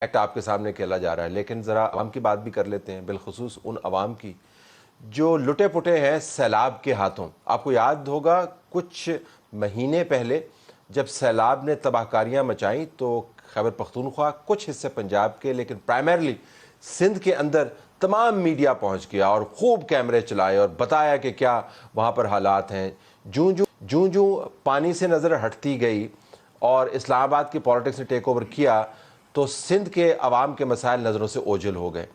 Act आपके सामने खेला जा रहा है, लेकिन ज़रा अवाम की बात भी कर लेते हैं, बिलखुसूस उन अवाम की जो लुटे पुटे हैं सैलाब के हाथों। आपको याद होगा कुछ महीने पहले जब सैलाब ने तबाहकारियाँ मचाई तो खैबर पख्तूनख्वा, कुछ हिस्से पंजाब के, लेकिन प्राइमरली सिंध के अंदर तमाम मीडिया पहुँच गया और खूब कैमरे चलाए और बताया कि क्या वहाँ पर हालात हैं। जूँ जूँ पानी से नज़र हटती गई और इस्लामाबाद की पॉलिटिक्स ने टेक ओवर किया तो सिंध के अवाम के मसाइल नज़रों से ओझल हो गए।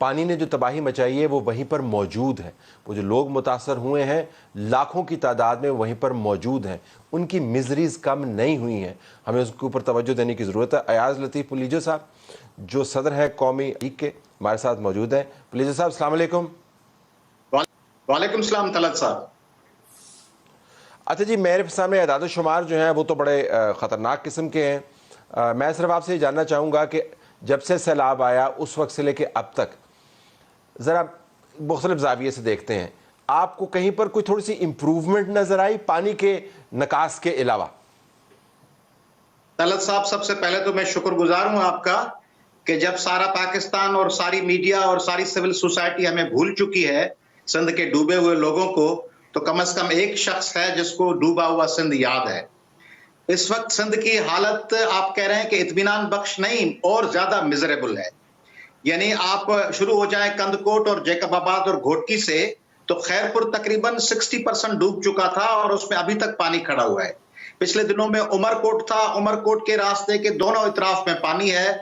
पानी ने जो तबाही मचाई है वो वहीं पर मौजूद है। वो जो लोग मुतासर हुए हैं लाखों की तादाद में वहीं पर मौजूद हैं, उनकी मिजरीज कम नहीं हुई हैं। हमें उसके ऊपर तवज्जो देने की ज़रूरत है। अयाज लतीफ़ पुलीजो साहब जो सदर है कौमी लीग के, हमारे साथ मौजूद हैं। पुलीजो साहब अस्सलाम वालेकुम। वालेकुम सलाम तलत साहब। अच्छा जी, मेरे सामने अदाद शुमार जो हैं वो तो बड़े ख़तरनाक किस्म के हैं। मैं सिर्फ आपसे ये जानना चाहूँगा कि जब से सैलाब आया उस वक्त से लेके अब तक ज़रा मुख्तलिफ ज़ाविये से देखते हैं, आपको कहीं पर कोई थोड़ी सी इम्प्रूवमेंट नज़र आई पानी के निकास के अलावा? तलत साहब, सबसे पहले तो मैं शुक्रगुजार हूं आपका कि जब सारा पाकिस्तान और सारी मीडिया और सारी सिविल सोसाइटी हमें भूल चुकी है सिंध के डूबे हुए लोगों को, तो कम से कम एक शख्स है जिसको डूबा हुआ सिंध याद है। इस वक्त सिंध की हालत आप कह रहे हैं कि इत्मीनान बख्श नहीं और ज्यादा मिजरेबल है। यानी आप शुरू हो जाए कंदकोट और जैकबाबाद और घोटकी से तो खैरपुर तकरीबन 60% डूब चुका था और उसमें अभी तक पानी खड़ा हुआ है। पिछले दिनों में उमरकोट था, उमरकोट के रास्ते के दोनों इतराफ में पानी है।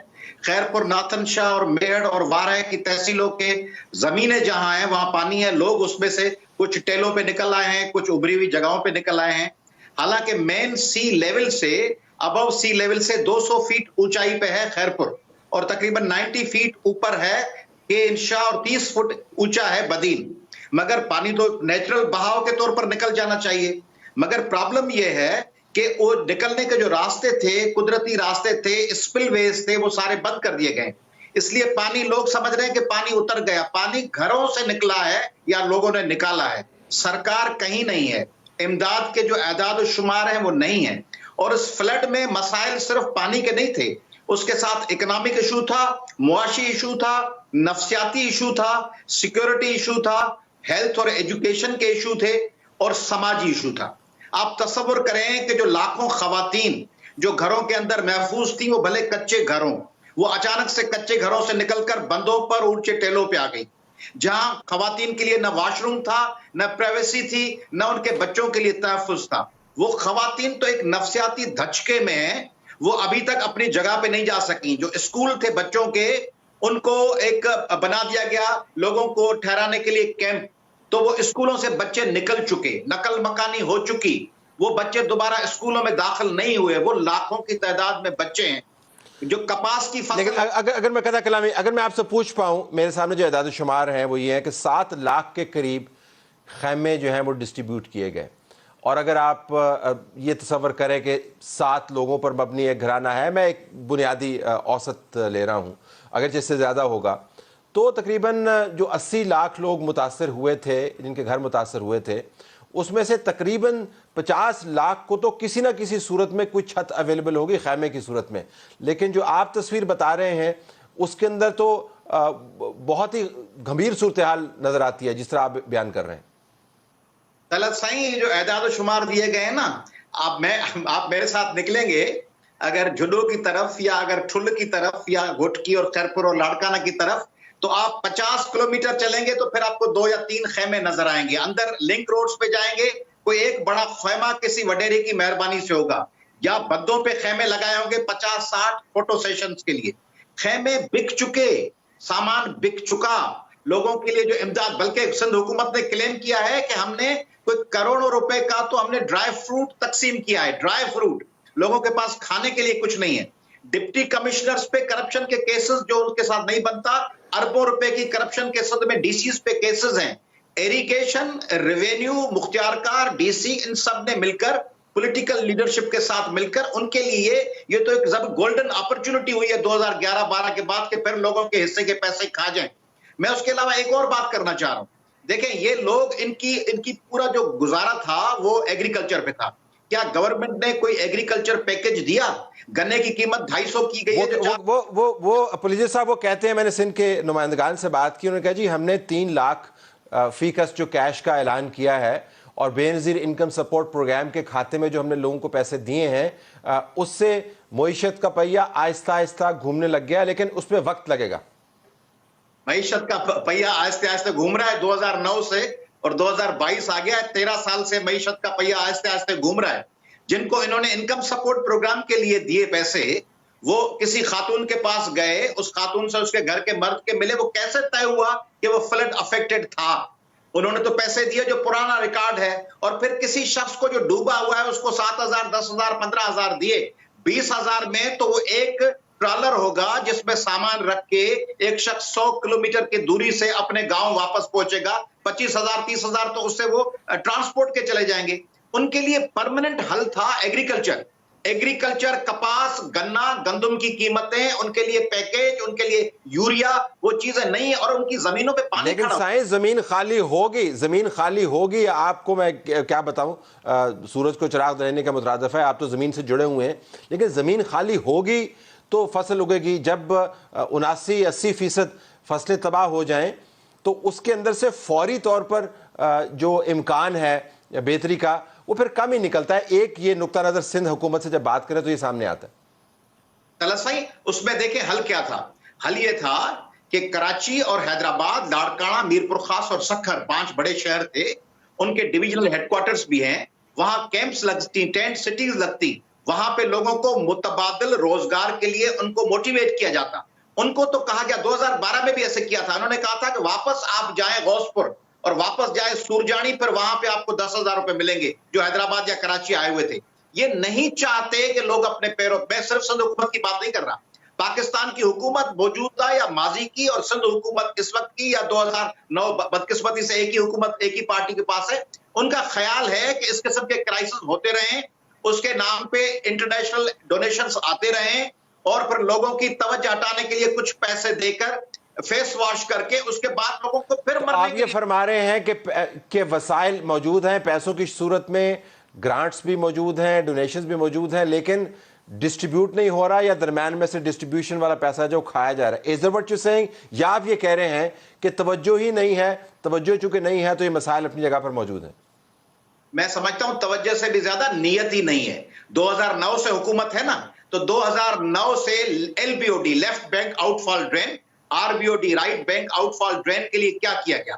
खैरपुर, नाथन शाह और मेहड़ और वारह की तहसीलों के जमीनें जहां हैं वहां पानी है। लोग उसमें से कुछ टेलों पे निकल आए हैं, कुछ उभरी हुई जगहों पे निकल आए हैं। हालांकि मेन सी लेवल से, अबव सी लेवल से 200 फीट ऊंचाई पे है खैरपुर और तकरीबन 90 फीट ऊपर है के इंशा और 30 फुट ऊंचा है बदीन। मगर पानी तो नेचुरल बहाव के तौर पर निकल जाना चाहिए, मगर प्रॉब्लम यह है कि वो निकलने के जो रास्ते थे, कुदरती रास्ते थे, स्पिलवेज थे, वो सारे बंद कर दिए गए। इसलिए पानी, लोग समझ रहे हैं कि पानी उतर गया। पानी घरों से निकला है या लोगों ने निकाला है। सरकार कहीं नहीं है, इमदाद के जो एदाद शुमार हैं वो नहीं है। और इस फ्लड में मसाइल सिर्फ पानी के नहीं थे, उसके साथ इकोनॉमिक इशू था, मुआशी इशू था, नफ्सियाती इशू था, सिक्योरिटी इशू था, हेल्थ और एजुकेशन के इशू थे और समाजी इशू था। आप तसव्वुर करें कि जो लाखों खवातीन जो घरों के अंदर महफूज थी, वो भले कच्चे घरों, वो अचानक से कच्चे घरों से निकलकर बंदों पर, ऊंचे टेलों पे आ गई, जहां खवातीन के लिए न वॉशरूम था, न प्राइवेसी थी, न उनके बच्चों के लिए तहफ्फुज था। वो खवातीन तो एक नफ्सियाती धचके में है, वो अभी तक अपनी जगह पे नहीं जा सकी। जो स्कूल थे बच्चों के, उनको एक बना दिया गया लोगों को ठहराने के लिए कैंप, तो वो स्कूलों से बच्चे निकल चुके, नकल मकानी हो चुकी, वो बच्चे दोबारा स्कूलों में दाखिल नहीं हुए। वो लाखों की तादाद में बच्चे हैं जो कपास की फसल। लेकिन अगर मैं कथा कलामी, अगर मैं आपसे पूछ पाऊं, मेरे सामने जो एदाद शुमार हैं वो ये है कि 7 लाख के करीब खैमे जो हैं वो डिस्ट्रीब्यूट किए गए। और अगर आप ये तसव्वुर करें कि 7 लोगों पर मबनी एक घराना है, मैं एक बुनियादी औसत ले रहा हूँ, अगर जिससे ज़्यादा होगा तो तकरीबन जो 80 लाख लोग मुतासर हुए थे, जिनके घर मुतासर हुए थे, उसमें से तकरीबन 50 लाख को तो किसी ना किसी सूरत में कोई छत अवेलेबल होगी खैमे की सूरत में। लेकिन जो आप तस्वीर बता रहे हैं उसके अंदर तो बहुत ही गंभीर सूरत हाल नज़र आती है जिस तरह आप बयान कर रहे हैं। तलत साईं, जो एदाद शुमार दिए गए हैं ना, आप मेरे साथ निकलेंगे अगर झुल्लू की तरफ या अगर ठुल की तरफ या घोटकी और खैरपुर और लाड़काना की तरफ, तो आप 50 किलोमीटर चलेंगे तो फिर आपको 2 या 3 खेमे नजर आएंगे। अंदर लिंक रोड्स पे जाएंगे, कोई एक बड़ा खेमा किसी वडेरे की मेहरबानी से होगा, या बद्दों पे खेमे लगाए होंगे 50-60 फोटो सेशंस के लिए। खेमे बिक चुके, सामान बिक चुका, लोगों के लिए जो इमदाद, बल्कि सिंध हुकूमत ने क्लेम किया है कि हमने कोई करोड़ों रुपए का तो हमने ड्राई फ्रूट तकसीम किया है। ड्राई फ्रूट, लोगों के पास खाने के लिए कुछ नहीं है। डिप्टी कमिश्नर्स पे करप्शन के केसेस जो उनके साथ नहीं बनता, अरबों रुपए की करप्शन के सद में डीसीज पे केसेस हैं। इरिगेशन, रेवेन्यू, मुख्तियारकार, डीसी, इन सब ने मिलकर, पॉलिटिकल लीडरशिप के साथ मिलकर, उनके लिए ये तो एक जब गोल्डन अपॉर्चुनिटी हुई है 2011-12 के बाद के फिर लोगों के हिस्से के पैसे खा जाएं। मैं उसके अलावा एक और बात करना चाह रहा हूं। देखें, ये लोग, इनकी पूरा जो गुजारा था वो एग्रीकल्चर पे था। क्या गवर्नमेंट ने कोई एग्रीकल्चर पैकेज दिया? गन्ने की कीमत 250 की गई है जो वो पुलिस साहब वो कहते हैं, मैंने सिंध के नुमाइंदगान से बात की, उन्होंने कहा जी हमने 3 लाख फीकस जो कैश का ऐलान किया है और बेनज़ीर इनकम सपोर्ट प्रोग्राम के खाते में जो हमने लोगों को पैसे दिए हैं उससे मईशत का पहिया आहिस्ता आहिस्ता घूमने लग गया, लेकिन उसमें वक्त लगेगा। मईशत का पहिया आहिस्ते आहिस्ते घूम रहा है 2009 से, और 2022 आ गया है। 13 साल से मईशत का पहिया आहिस्ते आहिस्ते घूम रहा है। जिनको इन्होंने इनकम सपोर्ट प्रोग्राम के लिए दिए पैसे, वो किसी खातून के पास गए, उस खातून से उसके घर के मर्द के मिले। वो कैसे तय हुआ कि वो फ्लड अफेक्टेड था? उन्होंने तो पैसे दिए जो पुराना रिकॉर्ड है, और फिर किसी शख्स को जो डूबा हुआ है उसको 7,000, 10,000, 15,000 दिए। 20,000 में तो वो एक ट्रॉलर होगा जिसमें सामान रख के एक शख्स 100 किलोमीटर की दूरी से अपने गांव वापस पहुंचेगा। 25,000, 30,000 तो उससे वो ट्रांसपोर्ट के चले जाएंगे। उनके लिए परमानेंट हल था एग्रीकल्चर, कपास, गन्ना, गंदम की कीमतें, उनके लिए पैकेज, उनके लिए यूरिया, वो चीजें नहीं है, और उनकी जमीनों पे पानी लेकिन खड़ा। साइंस जमीन खाली होगी। आपको मैं क्या बताऊं, सूरज को चिराग रहने का मुतरादिफ है, आप तो जमीन से जुड़े हुए हैं, लेकिन जमीन खाली होगी तो फसल उगेगी। जब 79-80% फसलें तबाह हो जाएं तो उसके अंदर से फौरी तौर पर जो इम्कान है बेहतरी का वो फिर कम ही निकलता है। एक ये नुक्ता नजर सिंध हुकूमत से जब बात करें तो ये सामने आता है। तलसाई उसमें देखें हल क्या था। हल ये था कि कराची और हैदराबाद, लाड़काना, मीरपुर खास और सक्खर 5 बड़े शहर थे। उनके डिविजनल हेडक्वार्टर्स भी हैं। वहां कैंप्स लगती, टेंट सिटीज लगती। वहां पे लोगों को मुतबादिल रोजगार के लिए उनको मोटिवेट किया जाता। उनको तो कहा गया, 2012 में भी ऐसे किया था। उन्होंने कहा था कि वापस आप जाएं गौसपुर और वापस जाए सूरजानी, फिर वहां पे आपको 10,000 रुपए मिलेंगे, जो हैदराबाद या कराची आए हुए थे। ये नहीं चाहते कि लोग अपने पैरों, मैं सिर्फ सिंध हुकूमत की बात नहीं कर रहा, पाकिस्तान की हुकूमत मौजूदा या माजी की और सिंध हुकूमत इस वक्त की या 2009, बदकिस्मती से एक ही हुकूमत एक ही पार्टी के पास है। उनका ख्याल है कि इस किस्म के क्राइसिस होते रहें, उसके नाम पे इंटरनेशनल डोनेशंस आते रहें, और फिर लोगों की तवज्जो हटाने के लिए कुछ पैसे देकर फेस वॉश करके उसके बाद लोगों को फिर मरने आप ये फरमा रहे हैं कि वसाइल मौजूद हैं, पैसों की सूरत में ग्रांट्स भी मौजूद हैं, डोनेशंस भी मौजूद हैं, लेकिन डिस्ट्रीब्यूट नहीं हो रहा, या दरम्यान में से डिस्ट्रीब्यूशन वाला पैसा जो खाया जा रहा है। Is that what you saying? या आप ये कह रहे हैं कि तवज्जो ही नहीं है, तवज्जो चूंकि नहीं है तो ये मसाइल अपनी जगह पर मौजूद हैं? मैं समझता हूं तवज्जो से भी ज्यादा नियत ही नहीं है। 2009 से हुकूमत है ना, तो 2009 से LBOD, left bank outfall drain, RBOD, right bank outfall drain के लिए क्या किया गया,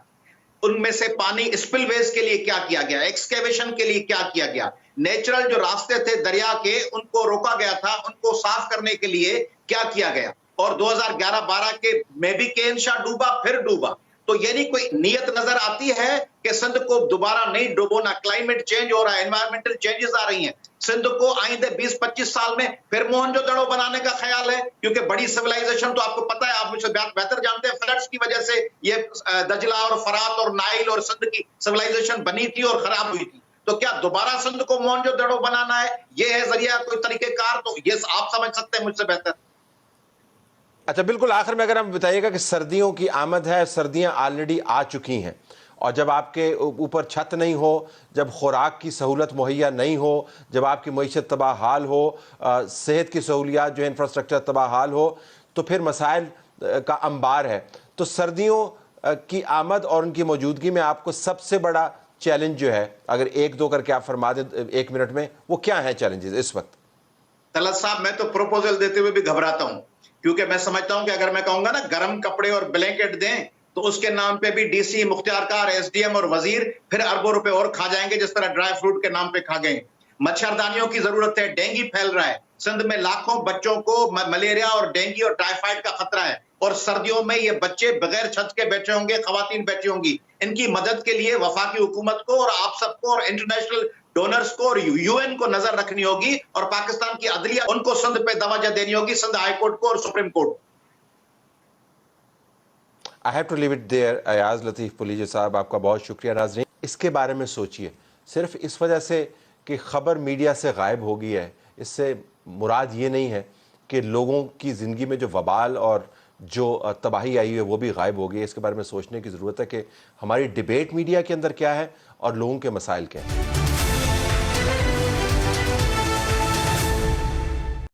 उनमें से पानी स्पिलवेज के लिए क्या किया गया, एक्सकेवेशन के लिए क्या किया गया, नेचुरल जो रास्ते थे दरिया के उनको रोका गया था, उनको साफ करने के लिए क्या किया गया। और 2011-12 के में भी केनशा डूबा, फिर डूबा। तो यानी कोई नियत नजर आती है कि सिंध को दोबारा नहीं डुबोना। क्लाइमेट चेंज हो रहा है, एनवायरमेंटल चेंजेस आ रही हैं। सिंध को आइंदे 20-25 साल में फिर मोहनजोदड़ो बनाने का ख्याल है, क्योंकि बड़ी सिविलाइजेशन, तो आपको पता है, आप मुझसे बेहतर जानते हैं, फ्लड्स की वजह से ये दजला और फरात और नाइल और सिंध की सिविलाइजेशन बनी थी और खराब हुई थी। तो क्या दोबारा सिंध को मोहनजोदड़ो बनाना है? ये है जरिया, कोई तरीकेकार? तो ये आप समझ सकते हैं मुझसे बेहतर। अच्छा, बिल्कुल आखिर में अगर हम बताइएगा कि सर्दियों की आमद है, सर्दियां ऑलरेडी आ चुकी हैं, और जब आपके ऊपर छत नहीं हो, जब खुराक की सहूलत मुहैया नहीं हो, जब आपकी मईशत तबाह हाल हो, सेहत की सहूलियात जो है, इंफ्रास्ट्रक्चर तबाह हाल हो, तो फिर मसाइल का अंबार है। तो सर्दियों की आमद और उनकी मौजूदगी में आपको सबसे बड़ा चैलेंज जो है, अगर 1-2 करके आप फरमा दें 1 मिनट में, वो क्या है चैलेंजेस इस वक्त? तलत साहब, मैं तो प्रपोजल देते हुए भी घबराता हूं, क्योंकि मैं समझता हूं कि अगर मैं कहूंगा ना गर्म कपड़े और ब्लैंकेट दें, तो उसके नाम पे भी डीसी, मुख्तियारकार, एसडीएम और वजीर फिर अरबों रुपए और खा जाएंगे, जिस तरह ड्राई फ्रूट के नाम पे खा गए। मच्छरदानियों की जरूरत है, डेंगू फैल रहा है सिंध में, लाखों बच्चों को मलेरिया और डेंगू और टाइफाइड का खतरा है, और सर्दियों में ये बच्चे बगैर छत के बैठे होंगे, खवातीन बैठी होंगी। इनकी मदद के लिए वफाकी हुकूमत को और आप सबको और इंटरनेशनल डोनर्स को और यूएन को नजर रखनी होगी, और पाकिस्तान की अदलिया, उनको सिंध पे तवज्जो देनी होगी, सिंध हाई कोर्ट को और supreme court. I have to leave it there. Ayaz Latif Palijo साहब, आपका बहुत शुक्रिया। नाज़रीन, इसके बारे में सोचिए, सिर्फ इस वजह से कि ख़बर मीडिया से गायब हो गई है, इससे मुराद ये नहीं है कि लोगों की ज़िंदगी में जो वबाल और जो तबाही आई है वो भी गायब हो गई है। इसके बारे में सोचने की ज़रूरत है कि हमारी डिबेट मीडिया के अंदर क्या है और लोगों के मसाइल क्या हैं।